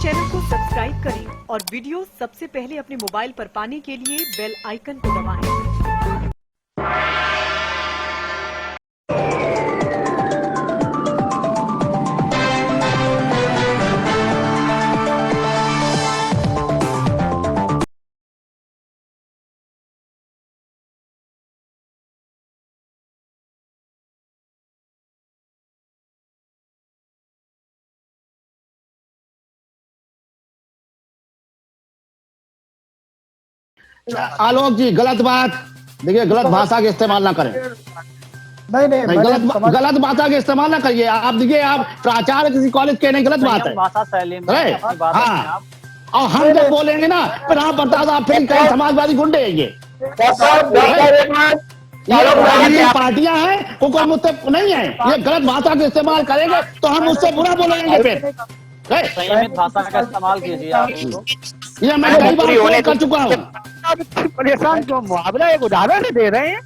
Channel को subscribe करें और वीडियो सबसे पहले अपने मोबाइल पर पाने के लिए बेल आइकन को दबाएं। आलोक जी, गलत बात देखिए, गलत भाषा के इस्तेमाल ना करें। नहीं, गलत भाषा के इस्तेमाल ना करिए। आप देखिए, आप प्राचार्य किसी कॉलेज के, नहीं, गलत बात है। भाषा शैली में अपनी बात रखें आप। और हम जब बोलेंगे ना, फिर आप बता दो, आप फिर कहीं समाजवादी गुंडे हैं ये पार्टियां हैं, कोई मुझसे नहीं है। ये गलत भाषा का इस्तेमाल करेंगे तो हम उससे बुरा बोलेंगे। फिर संयमित भाषा का इस्तेमाल कीजिए आप। ये मैं कई बार कर चुका हूँ। परेशान क्यों? मुआवजा एक उदाहरण दे रहे हैं।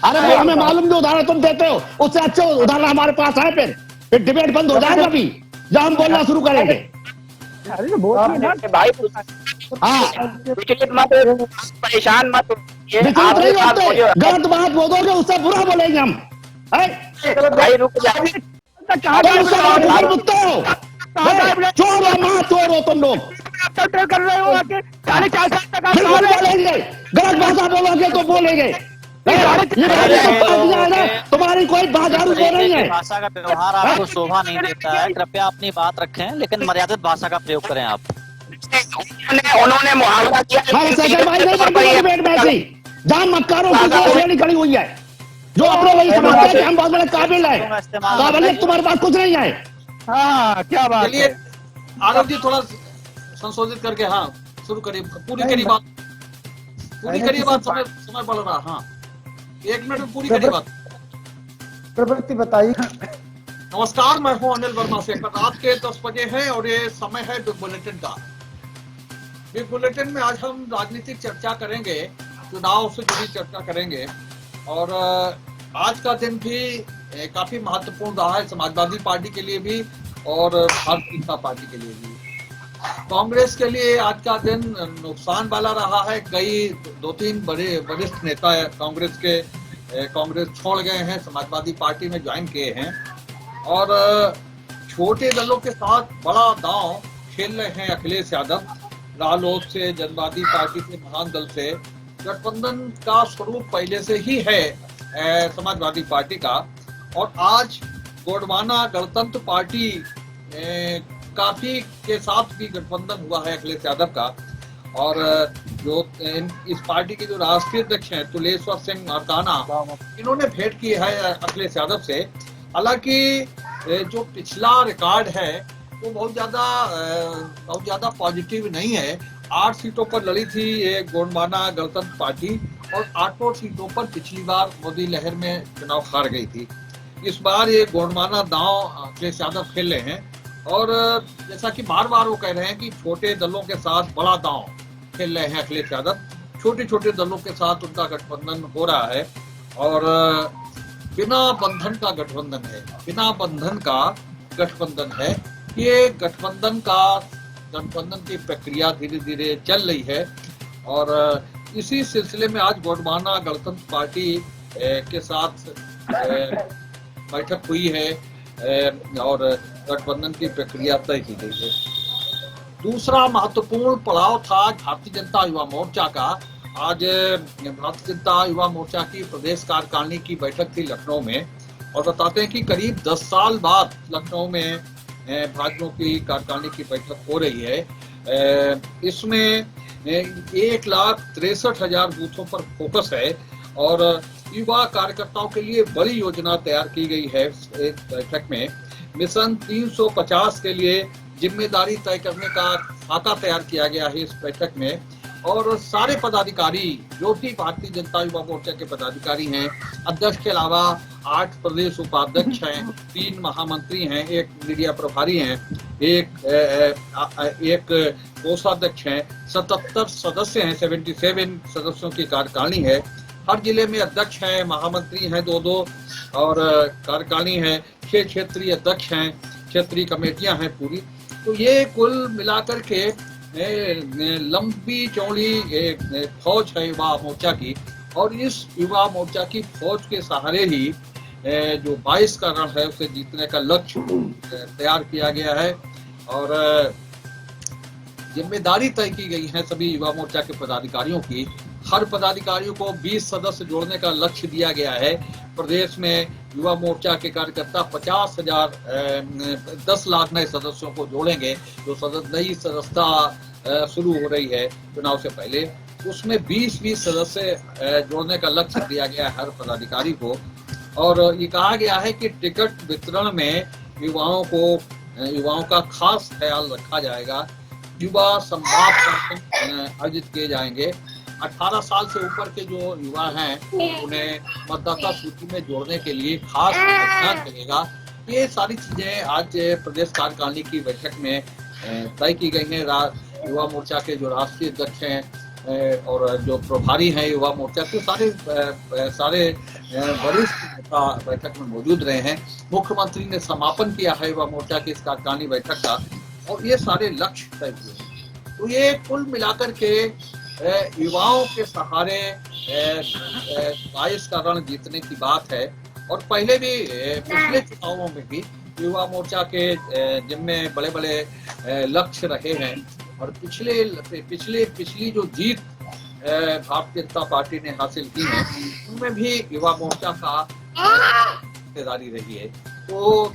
अरे वो हमें मालूम जो उदाहरण तुम देते हो, उससे अच्छे उदाहरण हमारे पास है। फिर डिबेट बंद हो जाएगा अभी जब हम बोलना शुरू करेंगे। अरे भाई, परेशान मत गलत बात बोलोगे उससे बुरा बोलेंगे हम। भाई रुक जाओ, चोर हो, माँ चोर हो तुम लोग। कर रहे हो आके 4.5 साल तक आप बोलेंगे, गलत भाषा बोलोगे तो बोलेंगे। तुम्हारी कोई बाजारू को नहीं है। भाषा का व्यवहार आपको शोभा नहीं देता है, कृपया अपनी बात रखें, लेकिन मर्यादित भाषा का प्रयोग करें आप। उन्होंने मुहावरा किया। जहाँ मक्कारों की खड़ी हुई है, जो अपने वही समझते हैं कि हम बहुत बड़े काबिल है। काबिलियत तुम्हारे पास कुछ नहीं है। हाँ, क्या बात है। आलोक जी, थोड़ा संशोधित करके हाँ शुरू करिए। पूरी करिए बात, समय बढ़ रहा। हाँ, 1 मिनट में पूरी करिए बात। प्रवृत्ति बताइए। नमस्कार, मैं हूं अनिल वर्मा से। रात के 10 बजे है और ये समय है बिग बुलेटिन का। बिग बुलेटिन में आज हम राजनीतिक चर्चा करेंगे, चुनाव से जुड़ी चर्चा करेंगे। और आज का दिन भी काफी महत्वपूर्ण रहा है समाजवादी पार्टी के लिए भी और भारतीय जनता पार्टी के लिए भी। कांग्रेस के लिए आज का दिन नुकसान वाला रहा है। कई 2-3 बड़े वरिष्ठ नेता कांग्रेस छोड़ गए हैं, समाजवादी पार्टी में ज्वाइन किए हैं और छोटे दलों के साथ बड़ा दांव खेल रहे हैं अखिलेश यादव। रालोद से, जनवादी पार्टी से, महान दल से गठबंधन का स्वरूप पहले से ही है समाजवादी पार्टी का। और आज गोंडवाना गणतंत्र पार्टी काफी के साथ भी गठबंधन हुआ है अखिलेश यादव का। और जो इस पार्टी के जो राष्ट्रीय अध्यक्ष हैं तुलेश्वर सिंह मर्दाना, इन्होंने भेंट की है अखिलेश यादव से। हालांकि जो पिछला रिकॉर्ड है वो बहुत ज्यादा पॉजिटिव नहीं है। 8 सीटों पर लड़ी थी ये गोंडवाना गणतंत्र पार्टी और 8 सीटों पर पिछली बार मोदी लहर में चुनाव हार गई थी। इस बार ये गोंडवाना दांव अखिलेश यादव खेल रहे हैं और जैसा कि बार बार वो कह रहे हैं कि छोटे दलों के साथ बड़ा दांव खेल रहे हैं अखिलेश यादव। छोटे दलों के साथ उनका गठबंधन हो रहा है और बिना बंधन का गठबंधन है। बिना बंधन का गठबंधन है। ये गठबंधन की प्रक्रिया धीरे धीरे चल रही है और इसी सिलसिले में आज गोंडवाना गणतंत्र पार्टी के साथ बैठक हुई है और गठबंधन की प्रक्रिया तय की गई है। दूसरा महत्वपूर्ण पड़ाव था भारतीय जनता युवा मोर्चा का। आज भारतीय जनता युवा मोर्चा की प्रदेश कार्यकारिणी की बैठक थी लखनऊ में और बताते हैं कि करीब 10 साल बाद लखनऊ में भाजपा की कार्यकारिणी की बैठक हो रही है। इसमें 1,63,000 बूथों पर फोकस है और युवा कार्यकर्ताओं के लिए बड़ी योजना तैयार की गई है। इस बैठक में मिशन 350 के लिए जिम्मेदारी तय करने का खाका तैयार किया गया है इस बैठक में। और सारे पदाधिकारी जो भी भारतीय जनता युवा मोर्चा के पदाधिकारी हैं, अध्यक्ष के अलावा 8 प्रदेश उपाध्यक्ष हैं, 3 महामंत्री हैं, 1 मीडिया प्रभारी हैं, एक कोषाध्यक्ष हैं, 77 सदस्य हैं, 77 सदस्यों की कार्यकारिणी है। हर जिले में अध्यक्ष हैं, महामंत्री हैं 2-2 और कार्यकारिणी है। 6 क्षेत्रीय अध्यक्ष हैं, क्षेत्रीय कमेटियां हैं पूरी। तो ये कुल मिलाकर के लंबी चौड़ी फौज है युवा मोर्चा की, और इस युवा मोर्चा की फौज के सहारे ही जो 22 का रण है उसे जीतने का लक्ष्य तैयार किया गया है। और जिम्मेदारी तय की गई है सभी युवा मोर्चा के पदाधिकारियों की। हर पदाधिकारियों को 20 सदस्य जोड़ने का लक्ष्य दिया गया है। प्रदेश में युवा मोर्चा के कार्यकर्ता 10 लाख नए सदस्यों को जोड़ेंगे। जो नई सदस्यता शुरू हो रही है चुनाव से पहले, उसमें 20 सदस्य जोड़ने का लक्ष्य दिया गया है हर पदाधिकारी को। और ये कहा गया है कि टिकट वितरण में युवाओं का खास ख्याल रखा जाएगा। युवा संवाद कार्यक्रम आयोजित किए जाएंगे। 18 साल से ऊपर के जो युवा हैं उन्हें मतदाता सूची में जोड़ने के लिए खास अभियान चलेगा। ये सारी चीजें आज प्रदेश कार्यकारिणी की बैठक में तय की गई हैं। युवा मोर्चा के जो राष्ट्रीय अध्यक्ष हैं और जो प्रभारी हैं युवा मोर्चा के, सारे वरिष्ठ नेता बैठक में मौजूद रहे हैं। मुख्यमंत्री ने समापन किया है युवा मोर्चा की इस कार्यकारिणी बैठक का, और ये सारे लक्ष्य तय हुए हैं। तो ये कुल मिलाकर के युवाओं के सहारे 22 का रण जीतने की बात है। और पहले भी पिछले चुनावों में भी युवा मोर्चा के जिनमें बड़े बड़े लक्ष्य रहे हैं, और पिछली जो जीत भारतीय जनता पार्टी ने हासिल की है उनमें भी युवा मोर्चा का हिस्सेदारी रही है। तो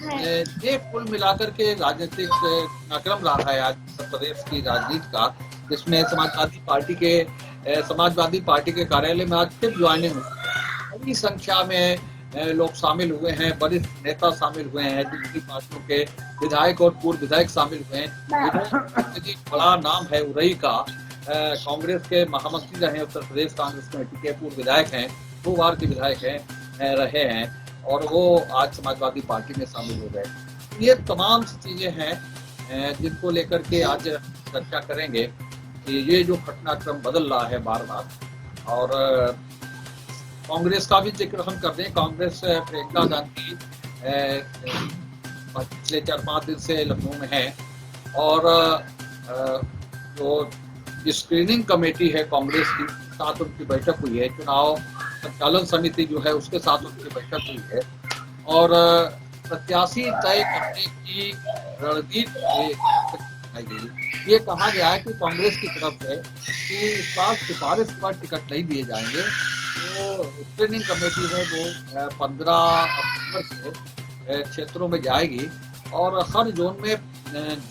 ये कुल मिलाकर के राजनीतिक घटनाक्रम रहा है आज उत्तर प्रदेश की राजनीति का, जिसमें समाजवादी पार्टी के कार्यालय में आज फिर ज्वाइनिंग बड़ी संख्या में लोग शामिल हुए हैं। वरिष्ठ नेता शामिल हुए हैं, दूसरी पार्टियों के विधायक और पूर्व विधायक शामिल हुए हैं। बड़ा नाम है उरई का, कांग्रेस के महामंत्री रहे, उत्तर प्रदेश कांग्रेस कमेटी के पूर्व विधायक हैं, 2 बार के विधायक रहे हैं, और वो आज समाजवादी पार्टी में शामिल हो गए। ये तमाम चीजें हैं जिनको लेकर के आज चर्चा करेंगे कि ये जो घटनाक्रम बदल रहा है बार बार। और कांग्रेस का भी जिक्र हम कर रहे हैं। कांग्रेस प्रियंका गांधी पिछले 4-5 दिन से लखनऊ में है, और जो स्क्रीनिंग कमेटी है कांग्रेस की, साथ उनकी बैठक हुई है। चुनाव संचालन समिति जो है उसके साथ उनकी बैठक हुई है, और प्रत्याशी तय करने की रणनीति ये कहा गया है कि कांग्रेस की तरफ से कि इस बार सिफारिश पर टिकट नहीं दिए जाएंगे। तो स्क्रीनिंग कमेटी है वो 15 अक्टूबर से क्षेत्रों में जाएगी, और हर जोन में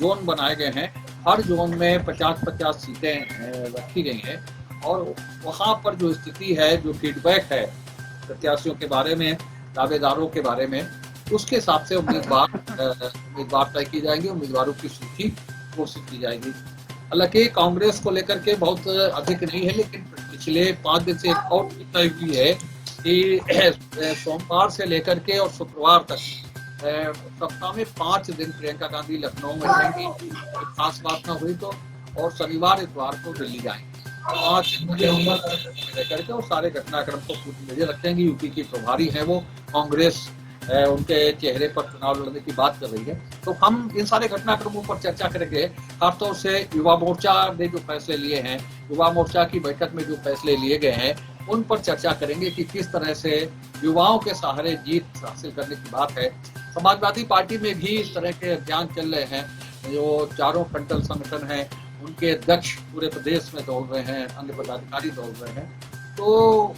जोन बनाए गए हैं। हर जोन में 50-50 सीटें रखी गई हैं, और वहाँ पर जो स्थिति है, जो फीडबैक है प्रत्याशियों के बारे में, दावेदारों के बारे में, उसके हिसाब से उम्मीदवार तय की जाएंगे, उम्मीदवारों की सूची घोषित की जाएगी। हालांकि कांग्रेस को लेकर के बहुत अधिक नहीं है, लेकिन पिछले 5 दिन से एक और तय हुई है कि सोमवार से लेकर के और शुक्रवार तक सप्ताह में 5 दिन प्रियंका गांधी लखनऊ में रहेंगी। खास बात ना हुई तो, और शनिवार इतवार को दिल्ली जाएंगे। 5 दिन लेकर के और सारे घटनाक्रम को पूरी नजर रखेंगे। यूपी की प्रभारी है वो, कांग्रेस उनके चेहरे पर चुनाव लड़ने की बात कर रही है। तो हम इन सारे घटनाक्रमों पर चर्चा करेंगे। खासतौर से युवा मोर्चा ने जो फैसले लिए हैं, युवा मोर्चा की बैठक में जो फैसले लिए गए हैं, उन पर चर्चा करेंगे कि किस तरह से युवाओं के सहारे जीत हासिल करने की बात है। समाजवादी पार्टी में भी इस तरह के अभियान चल रहे हैं। जो चारों फ्रंटल संगठन हैं उनके अध्यक्ष पूरे प्रदेश में दौड़ रहे हैं, अन्य पदाधिकारी दौड़ रहे हैं। तो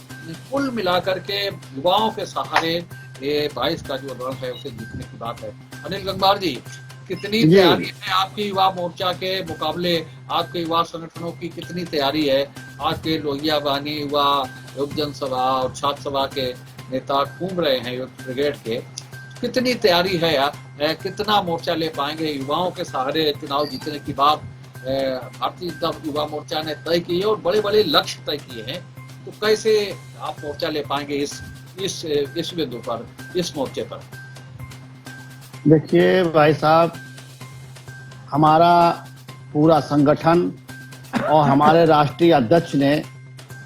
कुल मिलाकर के युवाओं के सहारे ये 22 का जो रण है उसे जीतने की बात है। अनिल गंगवार जी, कितनी तैयारी है आपकी युवा मोर्चा के मुकाबले? आपके युवा संगठनों की कितनी तैयारी है? आज के लोहिया बहानी युवा युवजन सभा और छात्र सभा के नेता घूम रहे हैं युद्ध ब्रिगेड के, कितनी तैयारी है यार? कितना मोर्चा ले पाएंगे? युवाओं के सहारे चुनाव जीतने की बात भारतीय जनता युवा मोर्चा ने तय की है और बड़े बड़े लक्ष्य तय किए हैं। तो कैसे आप मोर्चा ले पाएंगे इस बिंदु पर, इस मोर्चे पर? देखिए भाई साहब, हमारा पूरा संगठन और हमारे राष्ट्रीय अध्यक्ष ने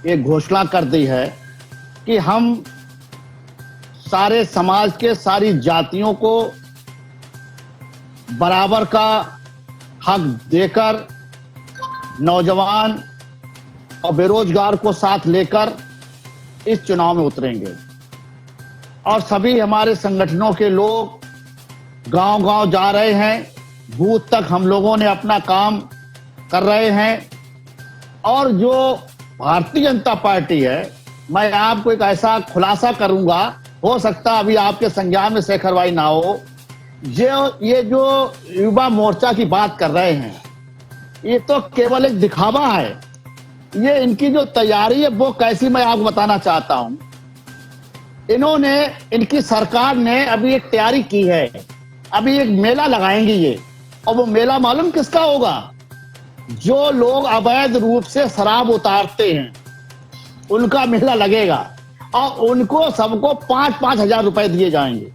एक घोषणा कर दी है कि हम सारे समाज के सारी जातियों को बराबर का हक देकर नौजवान और बेरोजगार को साथ लेकर इस चुनाव में उतरेंगे और सभी हमारे संगठनों के लोग गांव-गांव जा रहे हैं, बूथ तक हम लोगों ने अपना काम कर रहे हैं। और जो भारतीय जनता पार्टी है, मैं आपको एक ऐसा खुलासा करूंगा, हो सकता अभी आपके संज्ञान में शेखर भाई ना हो, ये जो युवा मोर्चा की बात कर रहे हैं, ये तो केवल एक दिखावा है। ये इनकी जो तैयारी है वो कैसी, मैं आपको बताना चाहता हूं। इनकी सरकार ने अभी एक तैयारी की है, अभी एक मेला लगाएंगे ये, और वो मेला मालूम किसका होगा? जो लोग अवैध रूप से शराब उतारते हैं उनका मेला लगेगा और उनको सबको 5-5 हजार रुपए दिए जाएंगे।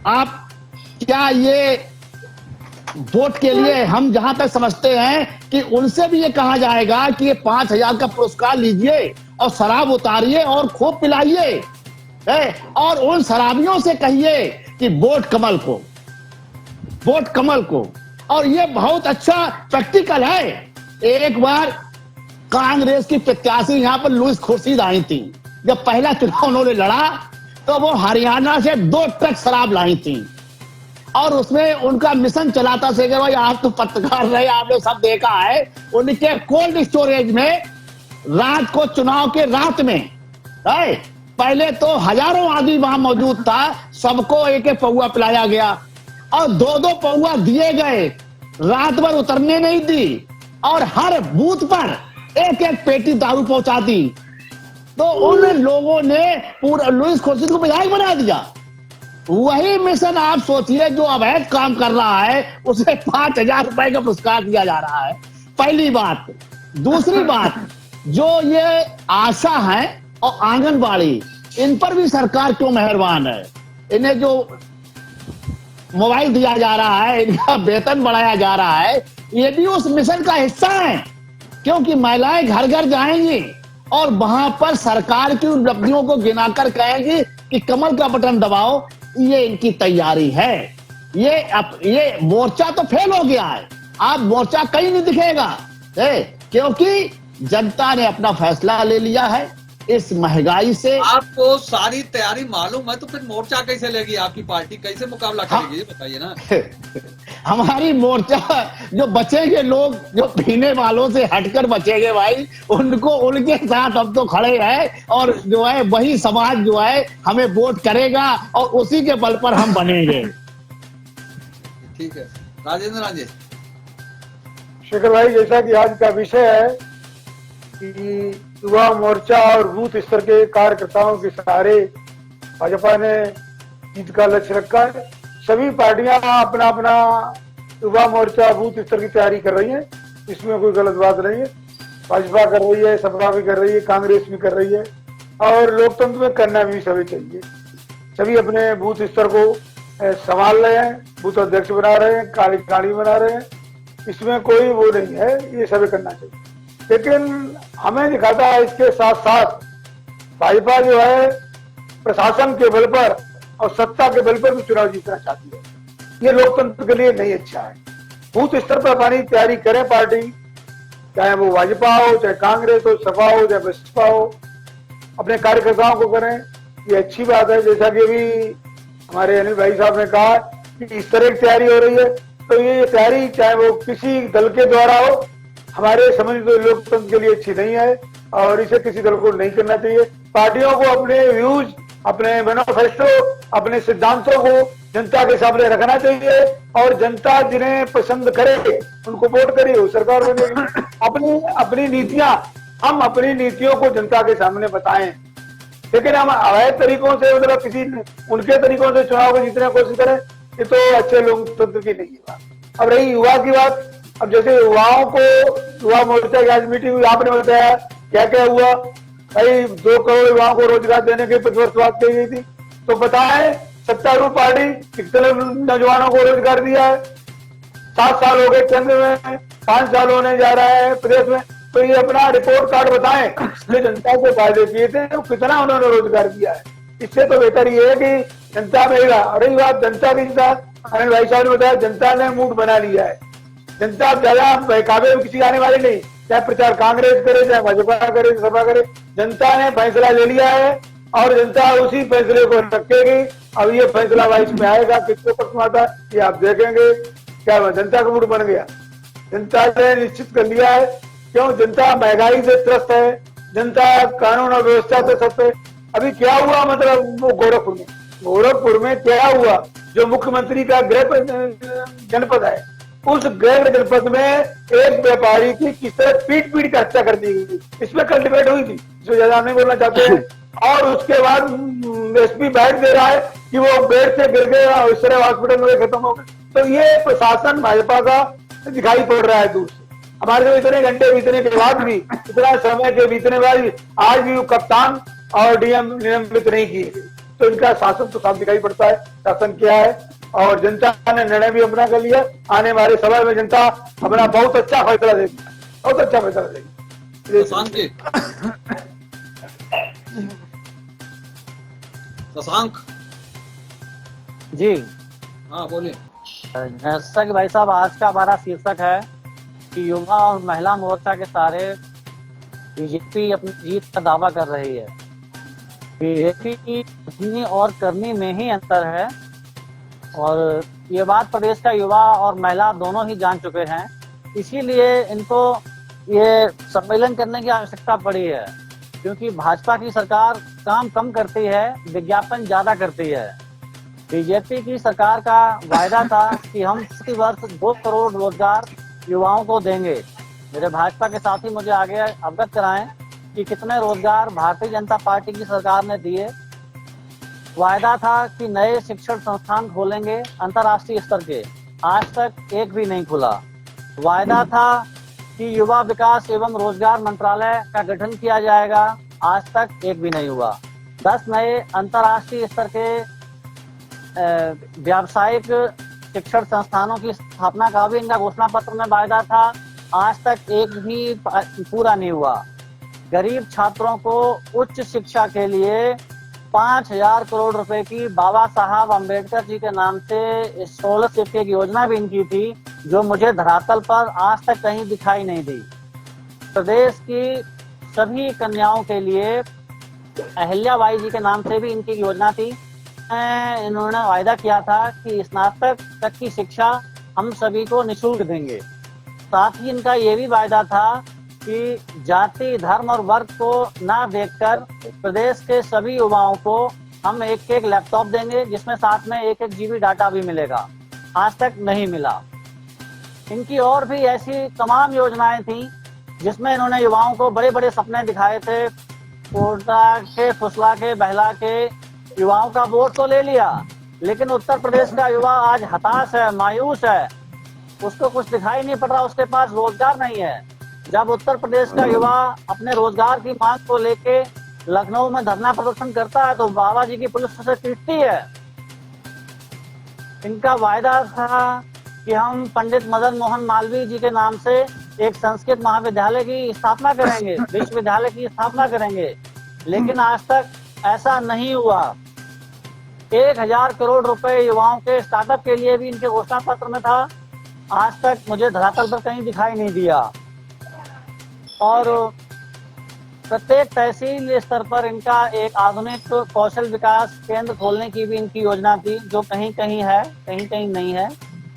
आप क्या ये वोट के लिए, हम जहां तक समझते हैं कि उनसे भी ये कहा जाएगा कि ये 5 हजार का पुरस्कार लीजिए और शराब उतारिए और खूब पिलाइए, और उन शराबियों से कहिए कि वोट कमल को, वोट कमल को। और ये बहुत अच्छा प्रैक्टिकल है। एक बार कांग्रेस की प्रत्याशी यहाँ पर लुईस खुर्शीद आई थी, जब पहला चुनाव उन्होंने लड़ा तो वो हरियाणा से 2 ट्रक शराब लाई थी और उसमें उनका मिशन चलाता शेखर भाई, आप तो पत्रकार रहे, आपने सब देखा है, उनके कोल्ड स्टोरेज में रात को, चुनाव के रात में पहले तो हजारों आदमी वहां मौजूद था, सबको एक एक पौआ पिलाया गया और 2-2 पौआ दिए गए, रात भर उतरने नहीं दी और हर बूथ पर एक-एक पेटी दारू पहुंचा दी। तो उन लोगों ने पूरा लुईस खुर्शीद को विधायक बना दिया। वही मिशन आप सोचिए, जो अवैध काम कर रहा है उसे 5 हजार रुपए का पुरस्कार दिया जा रहा है। पहली बात। दूसरी बात, जो ये आशा है और आंगनबाड़ी, इन पर भी सरकार क्यों मेहरबान है। इन्हें जो मोबाइल दिया जा रहा है, इनका वेतन बढ़ाया जा रहा है, ये भी उस मिशन का हिस्सा है, क्योंकि महिलाएं घर घर जाएंगी और वहां पर सरकार की उपलब्धियों को गिनाकर कहेंगी कि कमल का बटन दबाओ। ये इनकी तैयारी है। ये मोर्चा तो फेल हो गया है, आप मोर्चा कहीं नहीं दिखेगा, क्योंकि जनता ने अपना फैसला ले लिया है। इस महंगाई से आपको सारी तैयारी मालूम है, तो फिर मोर्चा कैसे लेगी आपकी पार्टी, कैसे मुकाबला करेगी, ये बताइए ना। हमारी मोर्चा, जो बचेंगे लोग, जो पीने वालों से हटकर बचेंगे भाई, उनको, उनके साथ हम तो खड़े हैं और जो है वही समाज जो है हमें वोट करेगा और उसी के बल पर हम बनेंगे। ठीक है, राजेंद्र राजे। शेखर भाई, जैसा कि आज का विषय है कि युवा मोर्चा और बूथ स्तर के कार्यकर्ताओं के सहारे भाजपा ने जीत का लक्ष्य रखा है। सभी पार्टियां अपना अपना युवा मोर्चा बूथ स्तर की तैयारी कर रही है, इसमें कोई गलत बात नहीं है। भाजपा कर रही है, सपा भी कर रही है, कांग्रेस भी कर रही है, और लोकतंत्र में करना भी सभी चाहिए। सभी अपने बूथ स्तर को संभाल रहे हैं, बूथ अध्यक्ष बना रहे हैं, कार्यकारिणी बना रहे हैं, इसमें कोई वो नहीं है, ये सभी करना चाहिए। लेकिन हमें दिखाता है इसके साथ साथ भाजपा जो है प्रशासन के बल पर और सत्ता के बल पर भी चुनाव जीतना चाहती है। ये लोकतंत्र के लिए नहीं अच्छा है। बूथ स्तर पर अपनी तैयारी करे पार्टी, चाहे वो भाजपा हो, चाहे कांग्रेस हो, सपा हो, चाहे बसपा हो, अपने कार्यकर्ताओं को करें, ये अच्छी बात है। जैसा कि अभी हमारे अनिल भाई साहब ने कहा कि इस तरह की तैयारी हो रही है, तो ये तैयारी चाहे वो किसी दल के द्वारा हो, हमारे समझ तो लोकतंत्र के लिए अच्छी नहीं है और इसे किसी दल को नहीं करना चाहिए। पार्टियों को अपने व्यूज, अपने मैनिफेस्टो, अपने सिद्धांतों को जनता के सामने रखना चाहिए और जनता जिन्हें पसंद करे उनको वोट करिए, वो सरकार बनेगी। अपनी नीतियां, हम अपनी नीतियों को जनता के सामने बताएं, लेकिन हम अवैध तरीकों से, मतलब किसी उनके तरीकों से चुनाव को जीतने की कोशिश करें, ये तो अच्छे लोकतंत्र की नहीं है बात। अब रही युवा की बात, अब जैसे युवाओं को, युवा मोर्चा की आज मीटिंग हुई, आपने बताया क्या क्या हुआ भाई। 2 करोड़ युवाओं को रोजगार देने की 5 वर्ष बात कही गई थी, तो बताएं सत्तारूढ़ पार्टी कितने नौजवानों को रोजगार दिया है। 7 साल हो गए केंद्र में, 5 साल होने जा रहा है प्रदेश में, तो ये अपना रिपोर्ट कार्ड बताएं, जो जनता को फायदे किए थे तो कितना उन्होंने रोजगार दिया है। इससे तो बेहतर ये है कि जनता मिलेगा। रही बात जनता की चिंता, अनिल भाई साहब ने बताया, जनता ने मूड बना लिया है। जनता अब ज्यादा बहकावे में किसी आने वाले नहीं, चाहे प्रचार कांग्रेस करे, चाहे भाजपा करे, सपा करे, जनता ने फैसला ले लिया है और जनता उसी फैसले को रखेगी। अब ये फैसला 22 में आएगा, किसको पसंद आता है ये आप देखेंगे। क्या जनता का मूड बन गया, जनता ने निश्चित कर लिया है। क्यों? जनता महंगाई से त्रस्त है, जनता कानून और व्यवस्था से त्रस्त है। अभी क्या हुआ, मतलब वो गोरखपुर में क्या हुआ, जो मुख्यमंत्री का गृह जनपद है, उस गृह जनपद में एक व्यापारी की किस तरह पीट का हत्या कर दी गई, इसमें कल डिबेट हुई थी, इसमें ज्यादा नहीं बोलना चाहते हैं। और उसके बाद एसपी बैठ दे रहा है कि वो बेड से गिर गए और इस तरह हॉस्पिटल में खत्म हो गए। तो ये प्रशासन भाजपा का दिखाई पड़ रहा है दूर से। हमारे तो इतने घंटे बीतने के बाद भी, इतना समय के बीतने बाद भी आज भी वो कप्तान और डीएम निलंबित नहीं किए गए। तो इनका शासन तो साफ दिखाई पड़ता है, शासन क्या है। और जनता ने निर्णय भी अपना कर लिया। आने वाले समय में जनता अपना बहुत अच्छा फैसला देगी, बहुत अच्छा फैसला देगी। शशांक जी, शशांक जी, हाँ बोलिए। जैसा कि भाई साहब आज का हमारा शीर्षक है कि युवा और महिला मोर्चा के सारे बीजेपी अपनी जीत का दावा कर रही है। बीजेपी की कथनी और करनी में ही अंतर है और ये बात प्रदेश का युवा और महिला दोनों ही जान चुके हैं। इसीलिए इनको ये सम्मेलन करने की आवश्यकता पड़ी है, क्योंकि भाजपा की सरकार काम कम करती है, विज्ञापन ज्यादा करती है। बीजेपी की सरकार का वायदा था कि हम प्रति वर्ष 2 करोड़ रोजगार युवाओं को देंगे। मेरे भाजपा के साथी मुझे आगे अवगत कराएं कि कितने रोजगार भारतीय जनता पार्टी की सरकार ने दिए। वायदा था कि नए शिक्षण संस्थान खोलेंगे अंतर्राष्ट्रीय स्तर के, आज तक एक भी नहीं खुला। वायदा था कि युवा विकास एवं रोजगार मंत्रालय का गठन किया जाएगा, आज तक एक भी नहीं हुआ। 10 नए अंतर्राष्ट्रीय स्तर के व्यावसायिक शिक्षण संस्थानों की स्थापना का भी इनका घोषणा पत्र में वायदा था, आज तक एक भी पूरा नहीं हुआ। गरीब छात्रों को उच्च शिक्षा के लिए 5,000 करोड़ रुपए की बाबा साहब अम्बेडकर जी के नाम से स्कॉलरशिप की योजना भी इनकी थी, जो मुझे धरातल पर आज तक कहीं दिखाई नहीं दी। प्रदेश की सभी कन्याओं के लिए अहिल्याबाई जी के नाम से भी इनकी योजना थी। इन्होंने वायदा किया था कि स्नातक तक की शिक्षा हम सभी को निःशुल्क देंगे। साथ ही इनका ये भी वायदा था कि जाति, धर्म और वर्ग को ना देखकर प्रदेश के सभी युवाओं को हम एक लैपटॉप देंगे, जिसमें साथ में 1 GB डाटा भी मिलेगा। आज तक नहीं मिला। इनकी और भी ऐसी तमाम योजनाएं थी जिसमें इन्होंने युवाओं को बड़े बड़े सपने दिखाए थे। कोटा के, फुसला के, बहला के युवाओं का वोट तो ले लिया, लेकिन उत्तर प्रदेश का युवा आज हताश है, मायूस है। उसको कुछ दिखाई नहीं पड़ रहा, उसके पास रोजगार नहीं है। जब उत्तर प्रदेश का युवा अपने रोजगार की मांग को लेके लखनऊ में धरना प्रदर्शन करता है तो बाबा जी की पुलिस उसे पीटती है। इनका वायदा था कि हम पंडित मदन मोहन मालवीय जी के नाम से एक संस्कृत महाविद्यालय की स्थापना करेंगे, विश्वविद्यालय की स्थापना करेंगे, लेकिन आज तक ऐसा नहीं हुआ। 1,000 करोड़ रुपए युवाओं के स्टार्टअप के लिए भी इनके घोषणा पत्र में था, आज तक मुझे धरातल पर कहीं दिखाई नहीं दिया। और प्रत्येक तहसील स्तर पर इनका एक आधुनिक कौशल विकास केंद्र खोलने की भी इनकी योजना थी, जो कहीं कहीं है, कहीं कहीं नहीं है।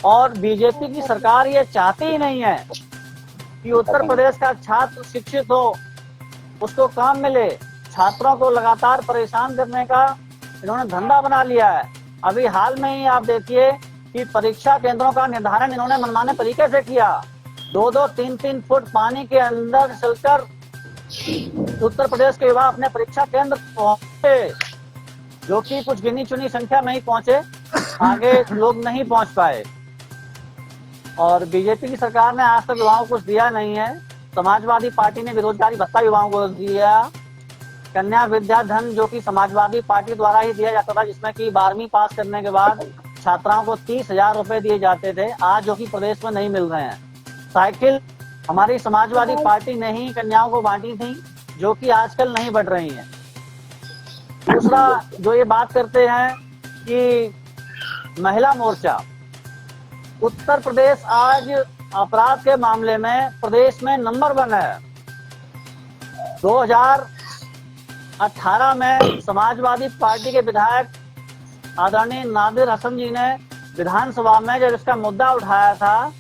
और बीजेपी की सरकार ये चाहती ही नहीं है कि उत्तर प्रदेश का छात्र शिक्षित हो, उसको काम मिले। छात्रों को लगातार परेशान करने का इन्होंने धंधा बना लिया है। अभी हाल में ही आप देखिए कि परीक्षा केंद्रों का निर्धारण इन्होंने मनमाने तरीके से किया। 2-2, 3-3 फुट पानी के अंदर चलकर उत्तर प्रदेश के युवा अपने परीक्षा केंद्र पहुंचे, जो कि कुछ गिनी चुनी संख्या में ही पहुंचे, आगे लोग नहीं पहुंच पाए। और बीजेपी की सरकार ने आज तक युवाओं को कुछ दिया नहीं है। समाजवादी पार्टी ने बेरोजगारी भत्ता युवाओं को दिया। कन्या विद्या धन, जो कि समाजवादी पार्टी द्वारा ही दिया जाता था, जिसमें कि 12वीं पास करने के बाद छात्राओं को 30,000 रुपए दिए जाते थे, आज जो कि प्रदेश में नहीं मिल रहे हैं। साइकिल हमारी समाजवादी पार्टी ने ही कन्याओं को बांटी थी, जो कि आजकल नहीं बढ़ रही हैं। दूसरा जो ये बात करते हैं कि महिला मोर्चा, उत्तर प्रदेश आज अपराध के मामले में प्रदेश में नंबर 1 है। 2018 में समाजवादी पार्टी के विधायक आदरणीय नादिर हसन जी ने विधानसभा में जब इसका मुद्दा उठाया था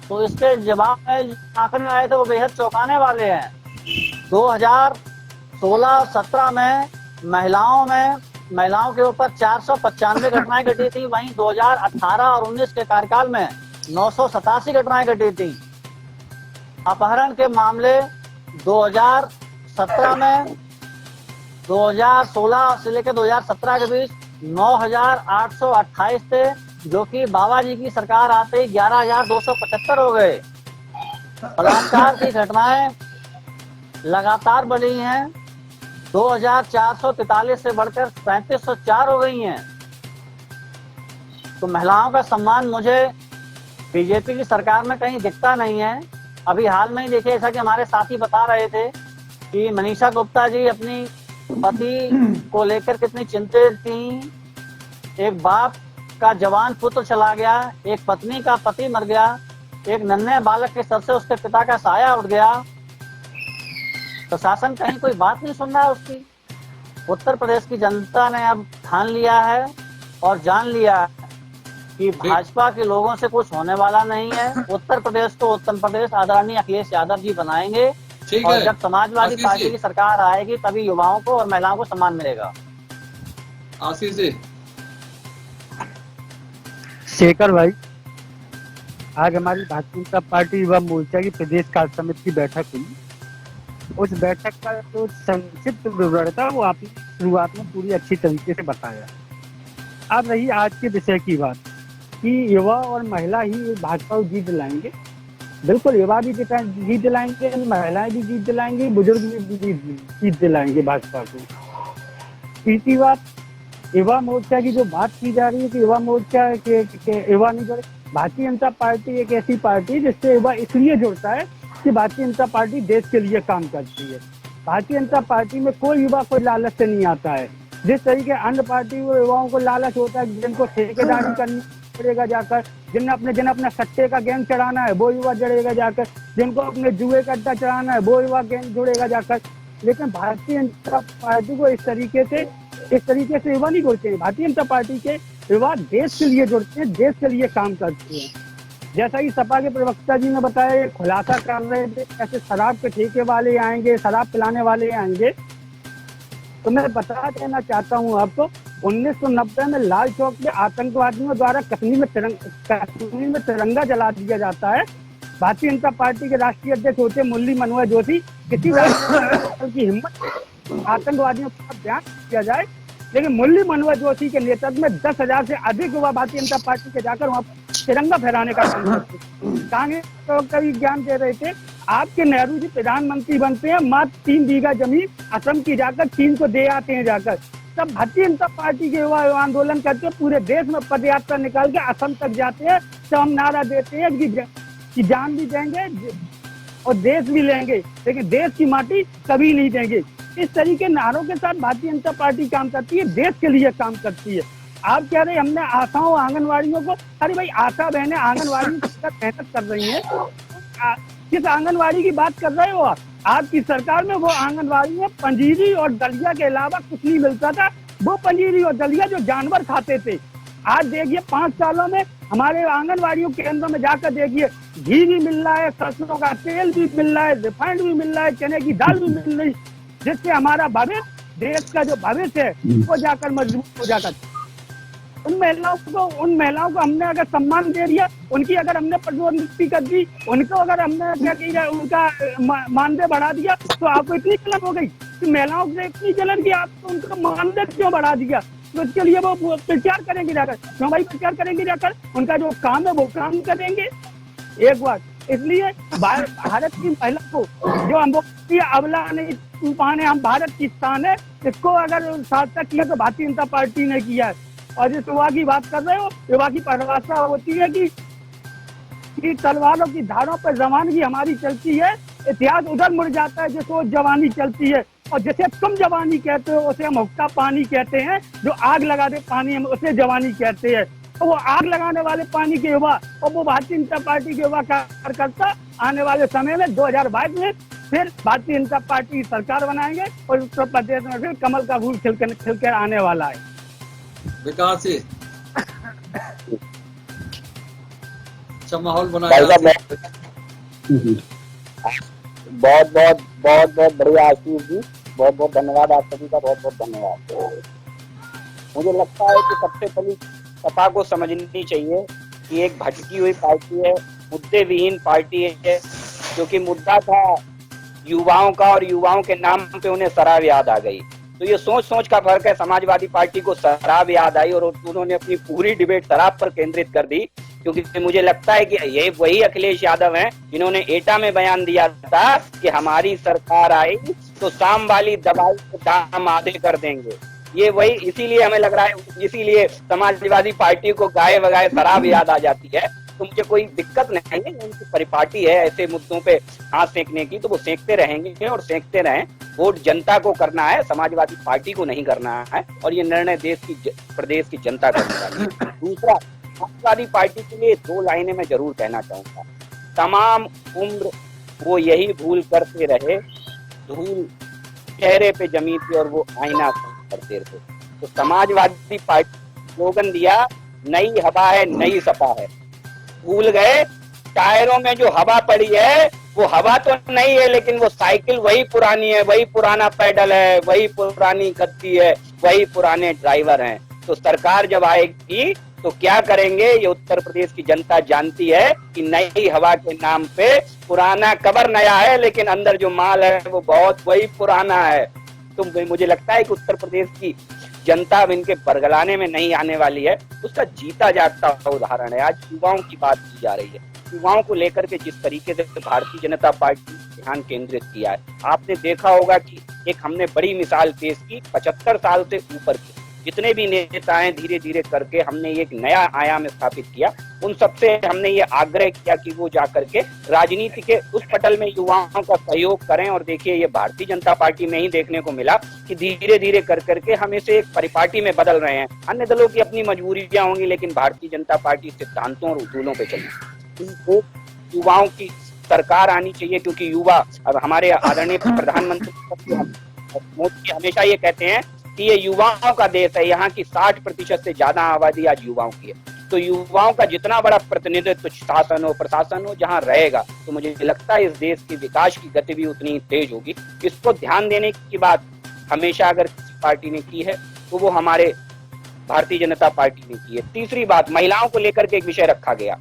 तो इसके जवाब में आंकड़े आए थे वो बेहद चौंकाने वाले हैं। 2016-17 में महिलाओं के ऊपर 495 घटनाएं घटी थी, वहीं 2018 और 19 के कार्यकाल में 987 घटनाएं घटी थी। अपहरण के मामले 2017 में 2016 से लेकर 2017 के बीच 9,828 थे, जो कि बाबा जी की सरकार आते ही 11,275 हो गए। बलात्कार की घटनाएं लगातार बढ़ी हैं, 2,443 से बढ़कर 3,504 हो गई हैं। तो महिलाओं का सम्मान मुझे बीजेपी की सरकार में कहीं दिखता नहीं है। अभी हाल में ही देखिए, ऐसा कि हमारे साथी बता रहे थे कि मनीषा गुप्ता जी अपनी पति को लेकर कितनी चिंतित थी। एक बाप का जवान पुत्र चला गया, एक पत्नी का पति मर गया, एक नन्हे बालक के सर से उसके पिता का साया उठ गया। प्रशासन कहीं कोई बात नहीं सुन रहा है उसकी। उत्तर प्रदेश की जनता ने अब ठान लिया है और जान लिया है कि भाजपा के लोगों से कुछ होने वाला नहीं है। उत्तर प्रदेश को उत्तर प्रदेश आदरणीय अखिलेश यादव जी बनाएंगे और जब समाजवादी पार्टी की सरकार आएगी तभी युवाओं को और महिलाओं को सम्मान मिलेगा। आशीष जी। शेखर भाई, आज हमारी भारतीय जनता पार्टी युवा मोर्चा की प्रदेश कार्य समिति की बैठक हुई। उस बैठक का जो संक्षिप्त विवरण था वो आपने शुरुआत में पूरी अच्छी तरीके से बताया। अब रही आज के विषय की बात कि युवा और महिला ही भाजपा को जीत दिलाएंगे। बिल्कुल, युवा भी जीत दिलाएंगे, महिलाएं भी जीत दिलाएंगी, बुजुर्ग भी जीत दिलाएंगे भाजपा को। तीसरी बात, युवा मोर्चा की जो बात की जा रही है कि युवा मोर्चा के युवा नहीं जुड़े। भारतीय जनता पार्टी एक ऐसी पार्टी जिससे युवा इसलिए जुड़ता है कि भारतीय जनता पार्टी देश के लिए काम करती है। भारतीय जनता पार्टी में कोई युवा कोई लालच से नहीं आता है। जिस तरीके अन्य पार्टी को युवाओं को लालच होता है, जिनको ठेकेदारी करनी पड़ेगा जाकर, जिन्हें अपना सट्टे का गेम चढ़ाना है वो युवा जुड़ेगा जाकर, जिनको अपने जुए का अड्डा चढ़ाना है वो युवा गेम जुड़ेगा जाकर। लेकिन भारतीय जनता पार्टी को इस तरीके से युवा नहीं जुड़ते हैं। भारतीय जनता पार्टी के युवा देश के लिए जुड़ते हैं, देश के लिए काम करते हैं। जैसा कि सपा के प्रवक्ता जी ने बताया, खुलासा कर रहे थे ऐसे शराब के ठेके वाले आएंगे, शराब पिलाने वाले आएंगे। तो मैं बता देना चाहता हूँ आपको, 1990 में लाल चौक में आतंकवादियों द्वारा कश्मीर में तिरंगा जला दिया जाता है। भारतीय जनता पार्टी के राष्ट्रीय अध्यक्ष होते मुरली मनोहर जोशी, किसी की हिम्मत आतंकवादियों का बयान किया जाए, लेकिन मुरली मनोहर जोशी के नेतृत्व में 10,000 से अधिक युवा भारतीय जनता पार्टी के जाकर वहाँ तिरंगा फहराने का काम करते। कांग्रेस का भी ज्ञान दे रहे थे, आपके नेहरू जी प्रधानमंत्री बनते हैं, मात्र 3 बीघा जमीन असम की जाकर चीन को दे आते हैं जाकर। तब भारतीय जनता पार्टी के युवा आंदोलन करके पूरे देश में पदयात्रा निकाल के असम तक जाते हैं। तो हम नारा देते हैं कि जान भी देंगे और देश भी लेंगे, लेकिन देश की माटी कभी नहीं देंगे। इस तरीके नारों के साथ भारतीय जनता पार्टी काम करती है, देश के लिए काम करती है। आप कह रहे हमने आशाओं आंगनवाड़ियों को, अरे भाई आशा बहनें आंगनवाड़ी में मेहनत कर रही हैं। किस आंगनवाड़ी की बात कर रहे हो आप? आपकी सरकार में वो आंगनवाड़ी में पंजीरी और दलिया के अलावा कुछ नहीं मिलता था। वो पंजीरी और दलिया जो जानवर खाते थे, आज देखिए 5 सालों में हमारे आंगनवाड़ियों केंद्रों में जाकर देखिए, घी भी मिल रहा है, सरसों का तेल भी मिल रहा है, रिफाइंड भी मिल रहा है, चने की दाल भी मिल रही, जिससे हमारा भविष्य, देश का जो भविष्य है वो जाकर मजबूत हो जाकर। उन महिलाओं को हमने अगर सम्मान दे दिया, उनकी अगर हमने पदोन्नति कर दी, उनको अगर हमने क्या किया, उनका मानदेय बढ़ा दिया, तो आपको इतनी जलन हो गई कि महिलाओं से इतनी जलन की आपको उनका मानदेय क्यों बढ़ा दिया? तो इसके लिए वो प्रचार करेंगे जाकर। क्यों भाई प्रचार करेंगे जाकर? उनका जो काम है वो काम करेंगे। एक बात, इसलिए भारत की महिला को जो हम अबला नहीं पाने, हम भारत की स्थान है, इसको अगर सार्थक किया तो भारतीय जनता पार्टी ने किया है। और जिस युवा की बात कर रहे हो, युवा की परिभाषा होती है कि तलवारों की धारों पर जवानी हमारी चलती है, इतिहास उधर मुड़ जाता है जिस वो जवानी चलती है। और जिसे तुम जवानी कहते हो उसे हम हुक्का पानी कहते हैं, जो आग लगा दे पानी हम उसे जवानी कहते हैं। और वो आग लगाने वाले पानी के युवा और वो भारतीय जनता पार्टी के युवा कार्यकर्ता आने वाले समय में 2022 में फिर भारतीय जनता पार्टी की सरकार बनाएंगे और उत्तर प्रदेश में फिर कमल का फूल खिलकर आने वाला है। विकास जी अच्छा माहौल बनाया। बहुत बहुत बढ़िया आशीष जी, बहुत बहुत धन्यवाद। आप सभी का बहुत बहुत धन्यवाद। मुझे लगता है कि सबसे पहले सपा को समझनी चाहिए कि एक भटकी हुई पार्टी है, मुद्दे विहीन पार्टी है, क्योंकि मुद्दा था युवाओं का और युवाओं के नाम पे उन्हें शराब याद आ गई। तो ये सोच सोच का फर्क है। समाजवादी पार्टी को शराब याद आई और उन्होंने अपनी पूरी डिबेट शराब पर केंद्रित कर दी, क्योंकि मुझे लगता है कि ये वही अखिलेश यादव हैं जिन्होंने एटा में बयान दिया था कि हमारी सरकार आई तो शाम वाली दवाई के दाम आधे कर देंगे। ये वही, इसीलिए हमें लग रहा है, इसीलिए समाजवादी पार्टी को गाये बगाए शराब याद आ जाती है। तो मुझे कोई दिक्कत नहीं है, उनकी परिपाटी है ऐसे मुद्दों पे हाथ सेंकने की, तो वो सेंकते रहेंगे और सेंकते रहें। वोट जनता को करना है, समाजवादी पार्टी को नहीं करना है, और ये निर्णय प्रदेश की जनता करने वाली है। दूसरा, समाजवादी पार्टी के लिए 2 लाइनें मैं जरूर कहना चाहूंगा। तमाम उम्र वो यही भूल करते रहे, धूल चेहरे पे जमी थी और वो आईना करते रहे। तो समाजवादी पार्टी स्लोगन दिया, नई हवा है, नई सपा है। भूल गए टायरों में जो हवा पड़ी है वो हवा तो नहीं है, लेकिन वो साइकिल वही पुरानी है, वही पुराना पैडल है, वही पुरानी गद्दी है, वही पुराने ड्राइवर हैं। तो सरकार जब आएगी तो क्या करेंगे ये उत्तर प्रदेश की जनता जानती है कि नई हवा के नाम पे पुराना कवर नया है, लेकिन अंदर जो माल है वो बहुत वही पुराना है। तो मुझे लगता है कि उत्तर प्रदेश की जनता अब इनके बरगलाने में नहीं आने वाली है। उसका जीता जागता उदाहरण है। आज युवाओं की बात की जा रही है, युवाओं को लेकर के जिस तरीके से भारतीय जनता पार्टी ध्यान केंद्रित किया है, आपने देखा होगा कि एक हमने बड़ी मिसाल पेश की, 75 साल से ऊपर के जितने भी नेता हैं, धीरे धीरे करके हमने एक नया आयाम स्थापित किया। उन सबसे हमने ये आग्रह किया कि वो जाकर के राजनीति के उस पटल में युवाओं का सहयोग करें, और देखिए ये भारतीय जनता पार्टी में ही देखने को मिला कि धीरे धीरे कर करके हम इसे एक परिपाटी में बदल रहे हैं। अन्य दलों की अपनी मजबूरियां होंगी, लेकिन भारतीय जनता पार्टी सिद्धांतों और उसूलों पे चली। तो युवाओं की सरकार आनी चाहिए, क्योंकि युवा, अब हमारे आदरणीय प्रधानमंत्री मोदी हमेशा ये कहते हैं कि ये युवाओं का देश है, यहाँ की 60% से ज्यादा आबादी आज युवाओं की है। तो युवाओं का जितना बड़ा प्रतिनिधित्व शासन हो, प्रशासन हो, जहाँ रहेगा, तो मुझे लगता है इस देश की विकास की गति भी उतनी तेज होगी। इसको ध्यान देने की बात हमेशा अगर किसी पार्टी ने की है तो वो हमारे भारतीय जनता पार्टी ने की है। तीसरी बात, महिलाओं को लेकर के एक विषय रखा गया।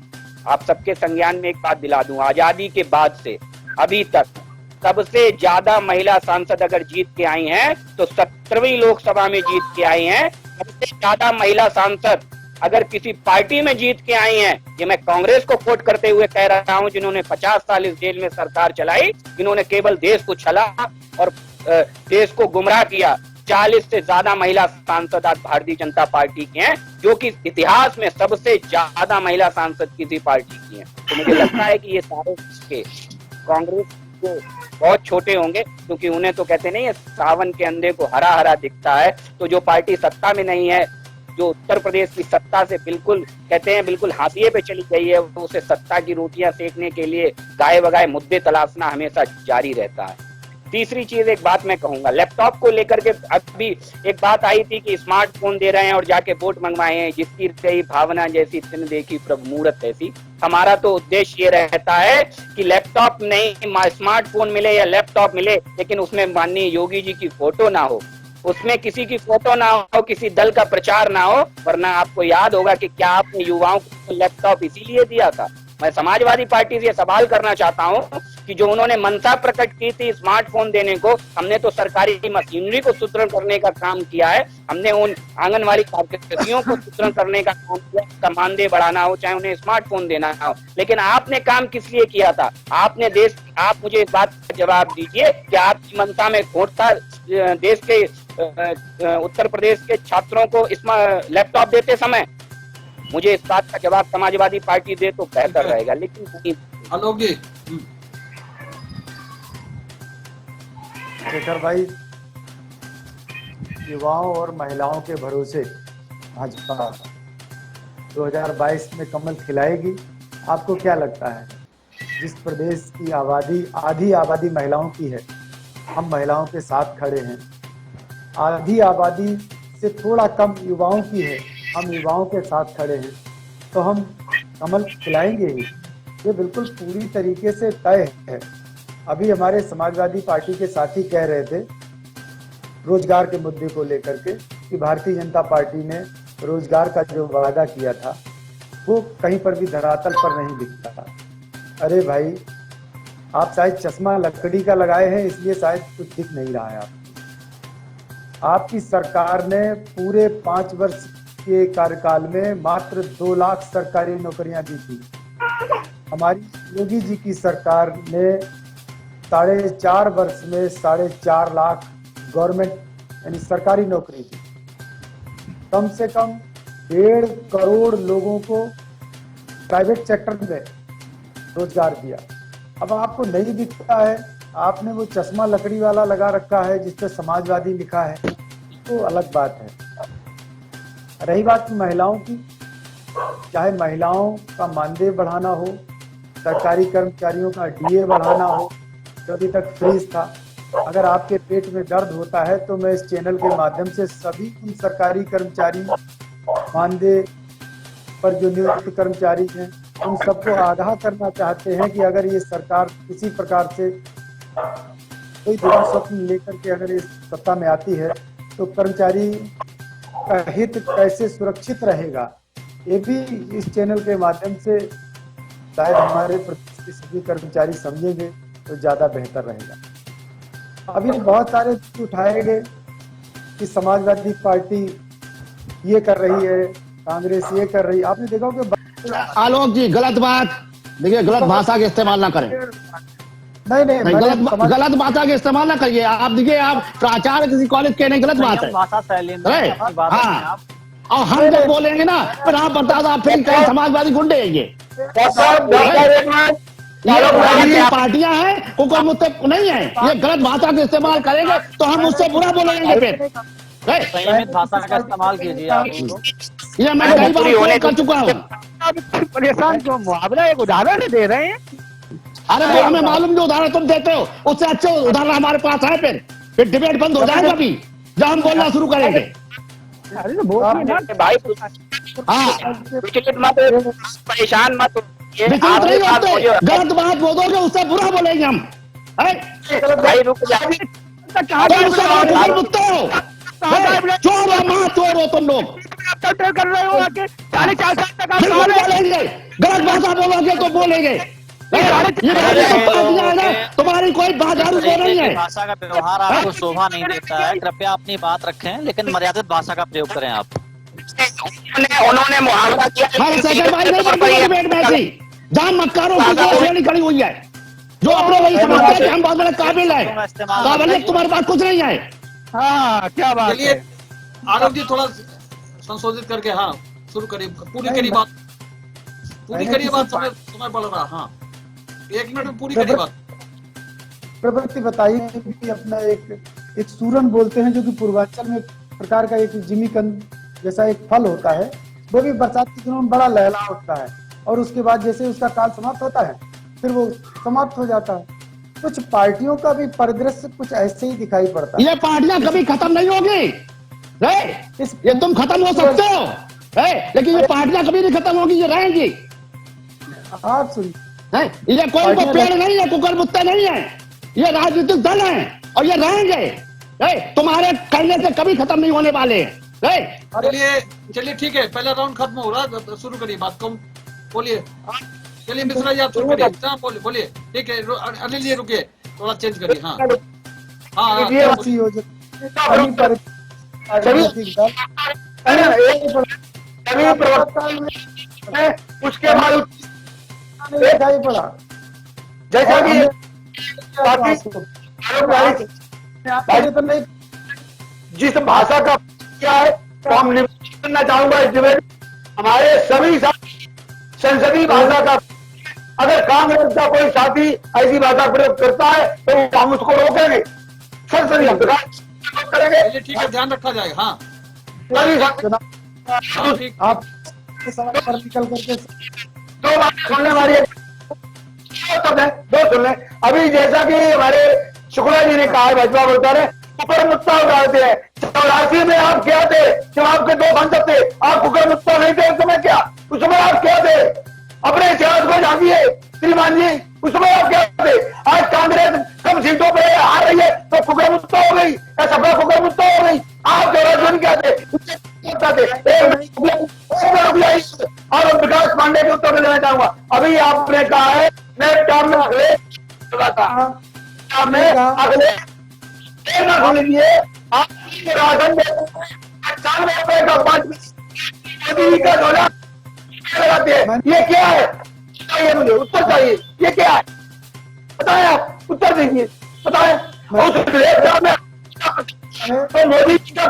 आप सबके संज्ञान में एक बात दिला दूं, आजादी के बाद से अभी तक सबसे ज्यादा महिला सांसद अगर जीत के आई हैं तो 17वीं लोकसभा में जीत के आई हैं। सबसे ज्यादा महिला सांसद अगर किसी पार्टी में जीत के आई हैं, ये मैं कांग्रेस को कोट करते हुए कह रहा हूं, जिन्होंने 50 साल इस जेल में सरकार चलाई, जिन्होंने केवल देश को छला और देश को गुमराह किया। 40 से ज्यादा महिला सांसद आज भारतीय जनता पार्टी के हैं, जो कि इतिहास में सबसे ज्यादा महिला सांसद किसी पार्टी की हैं। तो मुझे लगता है कि ये सारे कांग्रेस को बहुत छोटे होंगे, क्योंकि उन्हें तो कहते नहीं है सावन के अंधे को हरा हरा दिखता है। तो जो पार्टी सत्ता में नहीं है, जो उत्तर प्रदेश की सत्ता से बिल्कुल कहते हैं बिल्कुल हाशिए पे चली गई है, तो उसे सत्ता की रोटियां सेकने के लिए गाये बगाए मुद्दे तलाशना हमेशा जारी रहता है। तीसरी चीज, एक बात मैं कहूंगा, लैपटॉप को लेकर के अभी एक बात आई थी कि स्मार्टफोन दे रहे हैं और जाके वोट मंगवाए हैं, जिसकी रही भावना जैसी तिन देखी प्रभु मूरत ऐसी। हमारा तो उद्देश्य ये रहता है कि लैपटॉप नहीं, स्मार्टफोन मिले या लैपटॉप मिले, लेकिन उसमें माननीय योगी जी की फोटो ना हो, उसमें किसी की फोटो ना हो, किसी दल का प्रचार ना हो। वरना आपको याद होगा कि क्या आपने युवाओं को लैपटॉप इसीलिए दिया था। मैं समाजवादी पार्टी से सवाल करना चाहता हूं कि जो उन्होंने मंशा प्रकट की थी स्मार्टफोन देने को, हमने तो सरकारी मशीनरी को सुदृढ़ करने का काम किया है, हमने उन आंगनवाड़ी कार्यकर्तियों को सुदृढ़ करने का काम किया, उनका मानदेय बढ़ाना हो, चाहे उन्हें स्मार्टफोन देना हो। लेकिन आपने काम किस लिए किया था? आपने आप मुझे इस बात का जवाब दीजिए कि आपकी मंशा में खोट था देश के उत्तर प्रदेश के छात्रों को लैपटॉप देते समय? मुझे इस बात का जवाब समाजवादी पार्टी दे तो बेहतर रहेगा, लेकिन नहीं। आलोक जी, शेखर भाई, युवाओं और महिलाओं के भरोसे भाजपा 2022 में कमल खिलाएगी। आपको क्या लगता है? जिस प्रदेश की आबादी आधी आबादी महिलाओं की है, हम महिलाओं के साथ खड़े हैं। आधी आबादी से थोड़ा कम युवाओं की है, हम युवाओं के साथ खड़े हैं, तो हम कमल खिलाएंगे ही। ये बिल्कुल पूरी तरीके से तय है। अभी हमारे समाजवादी पार्टी के साथी कह रहे थे रोजगार के मुद्दे को लेकर के कि भारतीय जनता पार्टी ने रोजगार का जो वादा किया था वो कहीं पर भी धरातल पर नहीं दिखता। अरे भाई, आप शायद चश्मा लकड़ी का लगाए हैं इसलिए शायद कुछ दिख नहीं रहा है आपको। आपकी सरकार ने पूरे 5 वर्ष के कार्यकाल में मात्र 2 लाख सरकारी नौकरियां दी थी। हमारी योगी जी की सरकार ने 4.5 वर्ष में 4.5 लाख गवर्नमेंट यानी सरकारी नौकरी दी। कम से कम 1.5 करोड़ लोगों को प्राइवेट सेक्टर में रोजगार दिया। अब आपको नहीं दिखता है, आपने वो चश्मा लकड़ी वाला लगा रखा है जिस पे समाजवादी लिखा है, तो अलग बात है। रही बात महिलाओं की, चाहे महिलाओं का मानदेय बढ़ाना हो, सरकारी कर्मचारियों का डीए बढ़ाना हो, जो अभी तक फ्रीज था। अगर आपके पेट में दर्द होता है तो मैं इस चैनल के माध्यम से सभी उन सरकारी कर्मचारी, मानदेय पर जो नियुक्त कर्मचारी हैं, उन सबको आगाह करना चाहते हैं कि अगर ये सरकार किसी प्रकार से कोई बड़ा स्वप्न लेकर के अगर इस सत्ता में आती है तो कर्मचारी का हित कैसे सुरक्षित रहेगा, ये भी इस चैनल के माध्यम से शायद हमारे प्रदेश के सभी कर्मचारी समझेंगे तो ज्यादा बेहतर रहेगा। अभी बहुत सारे उठाए गए कि समाजवादी पार्टी ये कर रही है, कांग्रेस ये कर रही है। आपने देखा होगा। आलोक जी, गलत बात, देखिए गलत भाषा का इस्तेमाल ना करें। नहीं, गलत भाषा का इस्तेमाल ना करिए। आप देखिए, आप प्राचार्य किसी कॉलेज के नहीं, गलत बात है। भाषा शैली में अपनी बात रखें हाँ, आप। और हम जब बोलेंगे ना फिर आप बता दो आप फिर कहीं समाजवादी गुंडे हैं ये पार्टियां हैं, कोई मुझसे नहीं है। ये गलत भाषा का इस्तेमाल करेंगे तो हम उससे बुरा बोलेंगे फिर। संयमित भाषा का इस्तेमाल कीजिए आप। ये मैं कई बार कर चुका हूँ। परेशान क्यों? मुआवजा एक उदाहरण दे रहे हैं। अरे वो हमें मालूम जो उदाहरण तुम देते हो उससे अच्छे उदाहरण हमारे पास है। फिर डिबेट बंद हो जाएगा अभी जब हम बोलना शुरू करेंगे। अरे तो बोलिए ना भाई, हाँ, परेशान मत विचलित नहीं होते। गलत बात बोलोगे उससे बुरा बोलेंगे हम। भाई रुक जाओ। चोर हो, माँ चोर हो तुम लोग। कर रहे हो आके 4.5 साल तक आप बिल्कुल बोलेंगे, गलत भाषा बोलोगे तो बोलेंगे। तुम्हारी कोई बाजारू को नहीं है। भाषा का व्यवहार आपको शोभा नहीं देता है, कृपया अपनी बात रखें, लेकिन मर्यादित भाषा का प्रयोग करें आप। उन्होंने मुहावरा किया। जहाँ मक्कारों की श्रेणी खड़ी हुई है, जो अपने वही समझते हैं कि हम बहुत बड़े काबिल है। काबिलियत तुम्हारे पास कुछ नहीं है। हाँ, क्या बात चलिए है। आलोक जी, थोड़ा संशोधित करके हाँ शुरू करिए। पूरी करिए बात, पूरी करिए बात। समय बढ़ रहा। हाँ, 1 मिनट में पूरी करिए बात। प्रवृत्ति बताइए कि अपना एक सूरन बोलते हैं जो कि पूर्वांचल में प्रकार का एक जिमीकंद जैसा एक फल होता है, वो भी बरसात के दिनों में बड़ा लहला उठता है और उसके बाद जैसे उसका काल समाप्त होता है फिर वो समाप्त हो जाता है। कुछ पार्टियों का भी परिदृश्य कुछ ऐसे ही दिखाई पड़ता है। ये पार्टियां कभी खत्म नहीं होगी। ये तुम खत्म हो सकते हो, लेकिन ये पार्टियां कभी नहीं खत्म होगी, ये रहेंगी। आप सुनिए, ये कोई को पेड़ नहीं है, कुकर मुत्ते नहीं है, ये राजनीतिक दल है और ये रहेंगे। तुम्हारे करने से कभी खत्म नहीं होने वाले। चलिए ठीक है, पहला राउंड खत्म हो रहा, शुरू करिए बात। कम बोलिए। चलिए मिश्रा जी आप शुरू करिए। बोलिए। ठीक है, अनिल जी रुकिए, थोड़ा चेंज करिए। हाँ हाँ, उसके बाद दिखाई पड़ा जैसा कि जिस भाषा का क्या है तो हम निवेदन करना चाहूंगा इस डिबेट हमारे सभी संसदीय भाषा का। अगर कांग्रेस का कोई साथी ऐसी भाषा प्रयोग करता है तो हम उसको रोकेंगे, संसदीय करेंगे। ठीक है, ध्यान रखा जाएगा। हाँ आप सड़क पर निकल करके दो बातें सुनने हमारी दो सुन ले। अभी जैसा कि हमारे शुक्ला जी ने कहा, भाजपा बोलता है कुकर मुत्ता उठाते हैं। 84 में आप क्या थे जब आपके दो सांसद थे? आप कुकर मुत्ता नहीं थे उस समय, क्या उस समय आप क्या थे? अपने इतिहास को जानिए श्रीमान जी, उस समय आप क्या थे? आज कांग्रेस कम सीटों पे आ रही है तो कुकर मुत्ता हो गई या सपा कुकर मुत्ता हो गई? आप 84 में क्या थे? और विकास पांडे के उत्तर देना चाहूंगा। अभी आपने कहा है मैं टर्म में अगले अगले आप राशन ₹95 का 5 मोदी का डॉलर लगाते हैं। ये क्या है? बताइए मुझे, उत्तर चाहिए। ये क्या है बताएं, आप उत्तर दीजिए, बताएं। तो मोदी जी का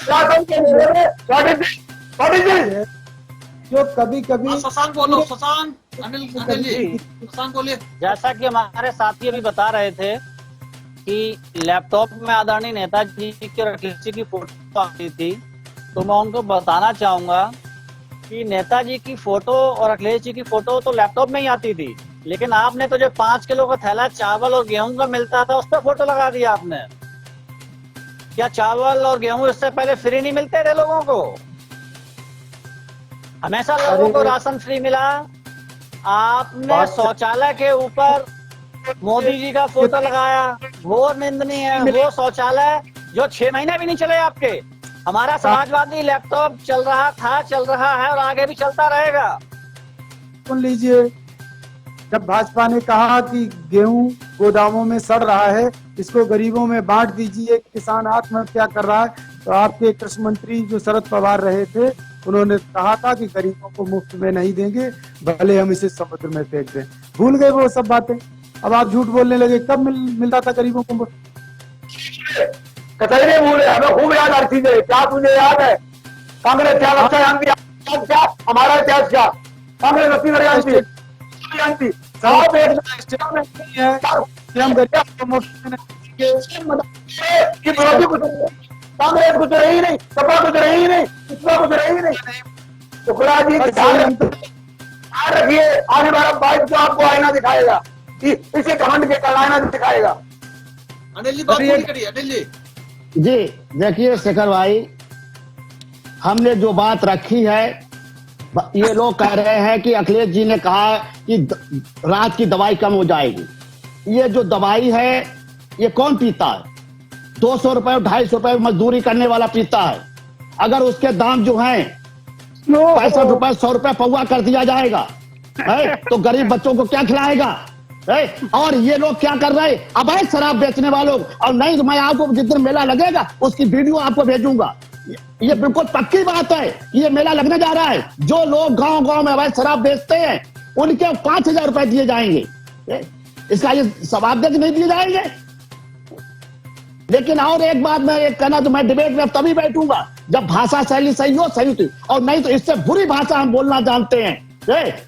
राशन के मेले में जो कभी कभी शशांक बोलो, शशांक अनिल जी, शशांक बोलिए। जैसा कि हमारे साथी अभी बता रहे थे कि लैपटॉप में आदरणीय नेताजी की और अखिलेश जी की फोटो आती थी, तो मैं उनको बताना चाहूंगा कि नेताजी की फोटो और अखिलेश जी की फोटो तो लैपटॉप में ही आती थी, लेकिन आपने तो जो 5 किलो का थैला चावल और गेहूं का मिलता था उस पर फोटो लगा दिया आपने। क्या चावल और गेहूं इससे पहले फ्री नहीं मिलते थे लोगों को? हमेशा लोगों को राशन फ्री मिला। आपने शौचालय के ऊपर मोदी जी का फोटो लगाया, वो निंदनीय है। वो शौचालय जो 6 महीने भी नहीं चले आपके। हमारा समाजवादी लैपटॉप चल रहा था, चल रहा है और आगे भी चलता रहेगा। सुन लीजिए, जब भाजपा ने कहा कि गेहूं गोदामों में सड़ रहा है, इसको गरीबों में बांट दीजिए, किसान आत्महत्या कर रहा है, तो आपके कृषि मंत्री जो शरद पवार रहे थे, उन्होंने कहा था कि गरीबों को मुफ्त में नहीं देंगे, भले हम इसे समुद्र में फेंक दें। भूल गए वो सब बातें, अब आप झूठ बोलने लगे। कब मिलता था गरीबों को मुफ्त? कतई नहीं भूले, हमें खूब याद हर चीजें। क्या तुझे याद है कांग्रेस क्या रक्षा जानती? क्या हमारा इतिहास क्या? कांग्रेस अपनी जानती जानती साहब एक हम गरीब को मुफ्त में कांग्रेस कुछ रही नहीं, सपा कुछ रही नहीं, इसमें कुछ रही नहीं। शुक्ला जी ध्यान रखिए, आने वाला 22 को आपको आईना दिखाएगा, इसे घमंड के कल आईना दिखाएगा। अनिल जी बात पूरी करिए। अनिल जी देखिए शेखर भाई, हमने जो बात रखी है, ये लोग कह रहे हैं कि अखिलेश जी ने कहा कि रात की दवाई कम हो जाएगी। ये जो दवाई है ये कौन पीता है? 200 रुपए 250 रुपए मजदूरी करने वाला पीता है। अगर उसके दाम जो हैं 65 रुपए 100 रुपए पौवा कर दिया जाएगा है, तो गरीब बच्चों को क्या खिलाएगा है? और ये लोग क्या कर रहे हैं? अवैध शराब बेचने वालों। और नहीं तो मैं आपको जिस दिन मेला लगेगा उसकी वीडियो आपको भेजूंगा। ये बिल्कुल पक्की बात है, ये मेला लगने जा रहा है। जो लोग गांव गांव में अवैध शराब बेचते हैं उनके 5000 रुपए दिए जाएंगे। इसका ये जवाब नहीं दिए जाएंगे। लेकिन और एक बात मैं एक कहना, तो मैं डिबेट में तभी बैठूंगा जब भाषा शैली सही हो, सही थी, और नहीं तो इससे बुरी भाषा हम बोलना जानते हैं।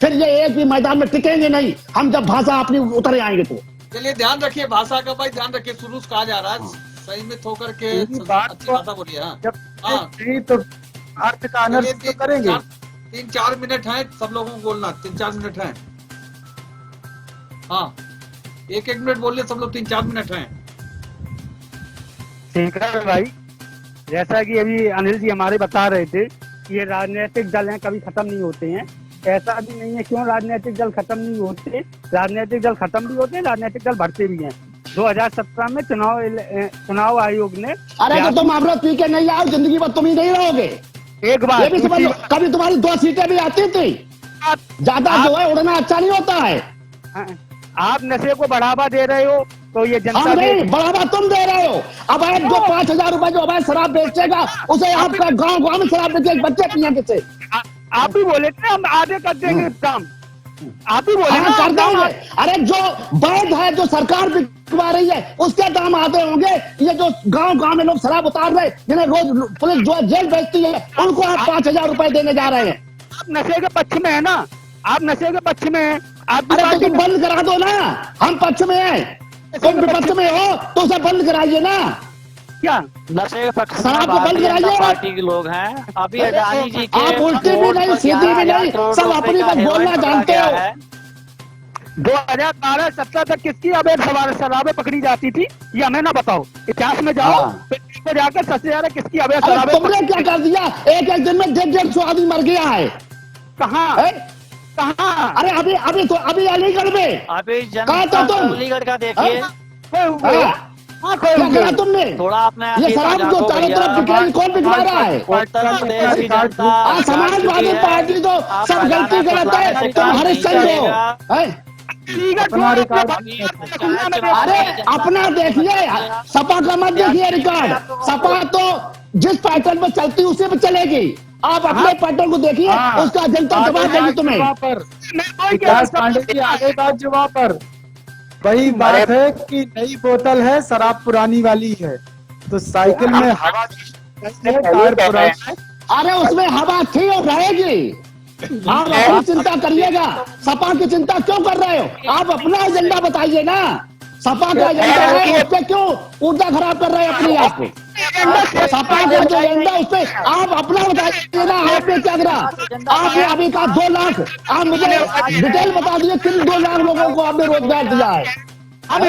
फिर ये एक भी मैदान में टिकेंगे नहीं हम, जब भाषा अपनी उतरे आएंगे तो। चलिए ध्यान रखिए भाषा का, भाई ध्यान रखिए। शुरू से कहा जा रहा है सही में होकर के अच्छी भाषा बोलिए। हाँ तो अर्थ का अनर्थ तो करेंगे। 3-4 मिनट है सब लोगों को बोलना, 3-4 मिनट है। हाँ 1-1 मिनट बोलिए सब लोग, 3-4 मिनट है। ठीक है भाई, जैसा कि अभी अनिल जी हमारे बता रहे थे, ये राजनीतिक दल हैं, कभी खत्म नहीं होते हैं। ऐसा भी नहीं है क्यों राजनीतिक दल खत्म नहीं होते, राजनीतिक दल खत्म भी होते हैं, राजनीतिक दल बढ़ते भी हैं। 2017 में चुनाव आयोग ने, अरे तो तुम अमृत पी के नहीं आओ, जिंदगी भर तुम ही नहीं रहोगे। एक बात ये भी समझ लो, कभी तुम्हारी 2 सीटें भी आती थी। ज्यादा जो है उड़ना अच्छा नहीं होता है। आप नशे को बढ़ावा दे रहे हो तो ये जनता नहीं, बढ़ावा तुम दे रहे हो। अब जो 5000 रुपए जो अवैध शराब बेचेगा उसे आपका गांव गांव में शराब बेचे बच्चे पिएंगे से। आप ही बोले थे हम आगे कर देंगे काम, आप ही बोले कर देंगे। अरे जो वैध है, जो सरकार बिकवा रही है, उसके दाम आते होंगे। ये जो गांव गांव में लोग शराब उतार रहे, जिन्हें रोज पुलिस जो जेल भेजती है, उनको आप 5000 रुपए देने जा रहे हैं। आप नशे के पक्ष में है ना, आप नशे के पक्ष में है। आप अरे तुम बंद करा दो ना, हम पक्ष में हैं, तुम विपक्ष में हो तो उसे बंद कराइए ना। क्या नशे के प्रखर शराब को बंद भारतीय जनता कराइए। पार्टी के लोग हैं। अभी अडानी जी के आप उल्टी भी बोर्ड नहीं, पर सीधी भी 11,000 नहीं, करोड़ सब रुपए अपनी का बात बोलना हेरोइन पकड़ा जानते गया हो। है। 2012 17 तक किसकी अवैध शराबें पकड़ी जाती थी, ये हमें ना बताओ। इतिहास में जाओ, हाँ। तो जाकर सबसे ज्यादा किसकी अवैध अरे शराबें तुमने क्या कर दिया, एक एक दिन में 150 आदमी मर गया है। कहाँ हैं? कहाँ अरे अभी अलीगढ़ में अभी कहाँ जनता था तुम? अलीगढ़ का देखिए। खोए हुए हाँ। हाँ, खोए क्या हुए करा तुमने? थोड़ा अपने ये शराब जो चारों तरफ बिक रही, कौन बिकवा रहा है? उत्तर प्रदेश की जनता आज समाजवादी पार्टी तो आप सब गलती फैलाना गलत है, फैलाने से तुम काम हरिश्चंद्र नहीं हो। चलेगा। हैं? अपना रिकॉर्ड अरे अपना देखिए, सपा का मत देखिए रिकॉर्ड। सपा तो जिस पैटर्न पे चलती है उसी पे चलेगी। आप अपने पैटर्न को देखिए, हाँ। उसका जनता जवाब देगी तुम्हें। विकास पांडे की आगे बात जवाब पर वही बात है कि नई बोतल है, शराब पुरानी वाली है, तो साइकिल में हवा है, टायर पुराना है। अरे उसमें हवा थी और रहेगी। आप अपनी चिंता करिएगा, सपा की चिंता क्यों कर रहे हो? आप अपना एजेंडा बताइए ना। सपा का एजेंडा है, उस पे क्यों ऊर्जा खराब कर रहे हैं अपनी आप? सपा का जो एजेंडा उस पे आप अपना बताइए ना। आपने क्या करा? आपने अभी कहा 2 लाख, आप मुझे डिटेल बता दिए किन 2 लाख लोगों को आपने रोजगार दिया है? अरे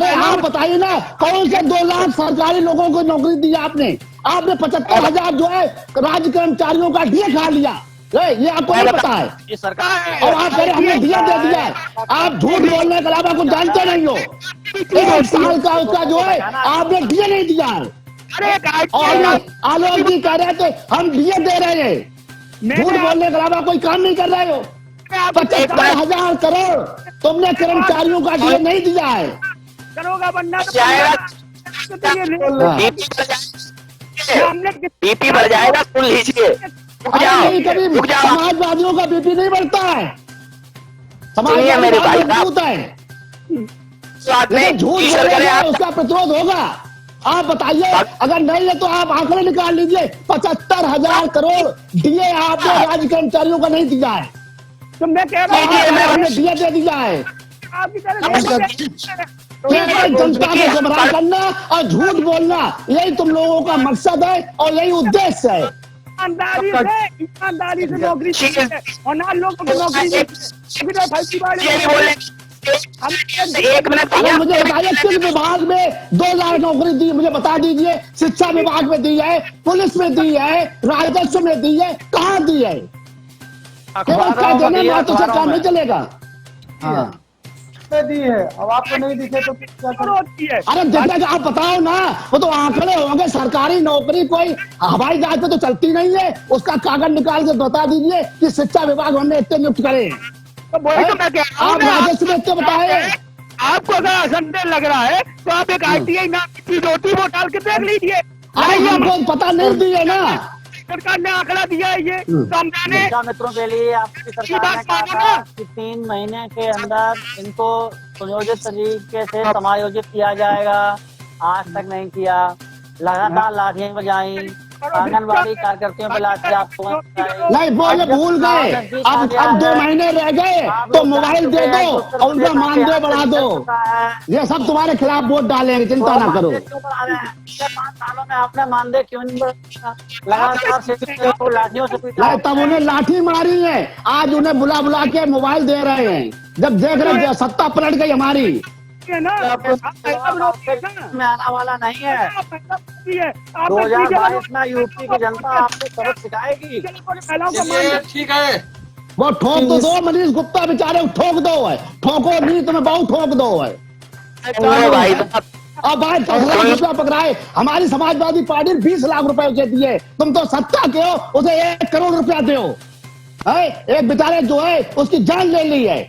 आप बताइए ना, कौन से 2 लाख सरकारी लोगों को नौकरी दी आपने? आपने 75,000 जो है राज्य कर्मचारियों का डीए खा लिया, ये आपको नहीं पता है? ये सरकार और आप कह रहे हमने डीए दे दिया है। आप झूठ बोलने के अलावा कुछ जानते नहीं हो। 1 साल का उसका जो है आपने डीए नहीं दिया है। और आलोक जी कह रहे थे हम डीए दे रहे हैं। झूठ बोलने के अलावा कोई काम नहीं कर रहे हो। 75,000 करोड़ तुमने कर्मचारियों का डीए नहीं दिया है। करोगा बनना बीपी बढ़ जाएगा, सुन लीजिए। अरे नहीं, कभी समाजवादियों का बीपी नहीं बढ़ता है। सुनिए मेरे भाई समाजवादी मजबूत है, साहब, लेकिन झूठ बोलेगा उसका प्रतिरोध होगा। आप बताइए, अगर नहीं है तो आप आंकड़े निकाल लीजिए। 75,000 करोड़ डीए आपने राज्य कर्मचारियों का नहीं दिया है। तो मैं कह रहा आपने डीए दे दिया है। आपकी केवल जनता को गुमराह करना और झूठ बोलना, यही तुम लोगों का मकसद है और यही उद्देश्य है। ईमानदारी से नौकरी चाहिए और ना लोगों को नौकरी एक मिनट अरे मुझे बताइए, किस विभाग में 2 लाख नौकरी दी, मुझे बता दीजिए। शिक्षा विभाग में दी है, पुलिस में दी है, राजस्व में दी है, कहाँ दी है? केवल कह देने में तो से काम नहीं चलेगा। हाँ, दी है, अब आपको नहीं दिखे तो क्या करें? अरे देखिए, आप बताओ ना, वो तो आंकड़े होंगे। सरकारी नौकरी कोई हवाई जहाज पे तो चलती नहीं है, उसका कागज निकाल के बता दीजिए कि शिक्षा विभाग हमने इतने नियुक्त करे। तो वही तो मैं कह रहा हूं आप ना। राजस्व में इतने बताए। आपको अगर असंदेह लग रहा है तो आप एक ITI नाम की चीज होती है, वो डाल के देख लीजिए। अरे हमको पता नहीं दी है ना। सरकार ने आंकड़ा दिया है ये, तो हम जाने मीडिया मित्रों के लिए आपकी सरकार ने कहा था कि 3 महीने के अंदर इनको सुनियोजित तरीके से समायोजित किया जाएगा। आज तक नहीं किया। लगातार लाठियां बजाई, आंगनबाड़ी कार्यकर्तियों पर लाठियां नहीं, वो ये भूल गए। अब 2 महीने रह गए तो मोबाइल दे दो और उनका मानदेय बढ़ा दो। ये सब तुम्हारे खिलाफ वोट डालेंगे, चिंता ना करो। 5 सालों में आपने मानदेय क्यों नहीं बढ़ा? लगातार से लाठियों से नहीं, तब उन्हें लाठी मारी है, आज उन्हें बुला बुला के मोबाइल दे रहे हैं। जब देख रहे हैं सत्ता पलट गई हमारी। है ना, में आने वाला नहीं है। 2022 में यूपी की जनता आपको सबक सिखाएगी। चलिए ठीक है। वो ठोक तो दो, मनीष गुप्ता बेचारे ठोक दो है, ठोको नहीं तुम्हें बहुत ठोक दो है। भाई अब भाई 10 लाख रुपया पकड़ाए, हमारी समाजवादी पार्टी ने 20 लाख रुपए उसे दिए। तुम तो सत्ता के हो, उसे 1 करोड़ रुपया दो। एक बेचारे जो है उसकी जान ले ली है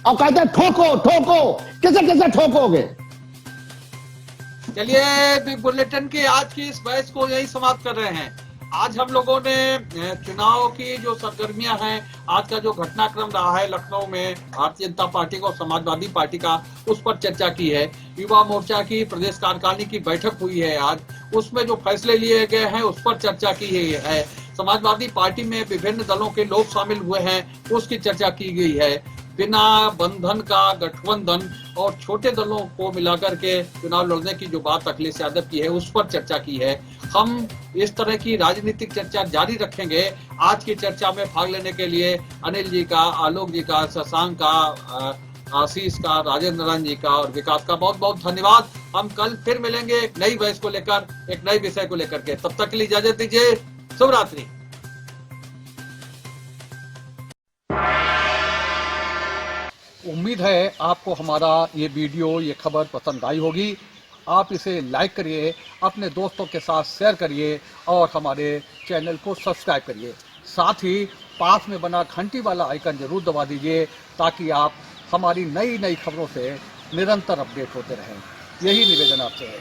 और कहते हैं ठोको ठोको। किसे किसे ठोकोगे? चलिए बिग बुलेटिन की आज की इस बहस को यही समाप्त कर रहे हैं। आज हम लोगों ने चुनाव की जो सरगर्मियां हैं, आज का जो घटनाक्रम रहा है लखनऊ में भारतीय जनता पार्टी का और समाजवादी पार्टी का, उस पर चर्चा की है। युवा मोर्चा की प्रदेश कार्यकारिणी की बैठक हुई है आज, उसमें जो फैसले लिए गए हैं उस पर चर्चा की गई है। समाजवादी पार्टी में विभिन्न दलों के लोग शामिल हुए हैं, उसकी चर्चा की गई है। बिना बंधन का गठबंधन और छोटे दलों को मिलाकर के चुनाव लड़ने की जो बात अखिलेश यादव की है उस पर चर्चा की है। हम इस तरह की राजनीतिक चर्चा जारी रखेंगे। आज की चर्चा में भाग लेने के लिए अनिल जी का, आलोक जी का, शशांक का, आशीष का, राजेंद्र नारायण जी का और विकास का बहुत बहुत धन्यवाद। हम कल फिर मिलेंगे एक नई बहस को लेकर, एक नए विषय को लेकर के। तब तक के लिए इजाजत दीजिए। शुभ रात्रि। उम्मीद है आपको हमारा ये वीडियो, ये खबर पसंद आई होगी। आप इसे लाइक करिए, अपने दोस्तों के साथ शेयर करिए और हमारे चैनल को सब्सक्राइब करिए। साथ ही पास में बना घंटी वाला आइकन जरूर दबा दीजिए ताकि आप हमारी नई नई खबरों से निरंतर अपडेट होते रहें। यही निवेदन आपसे है।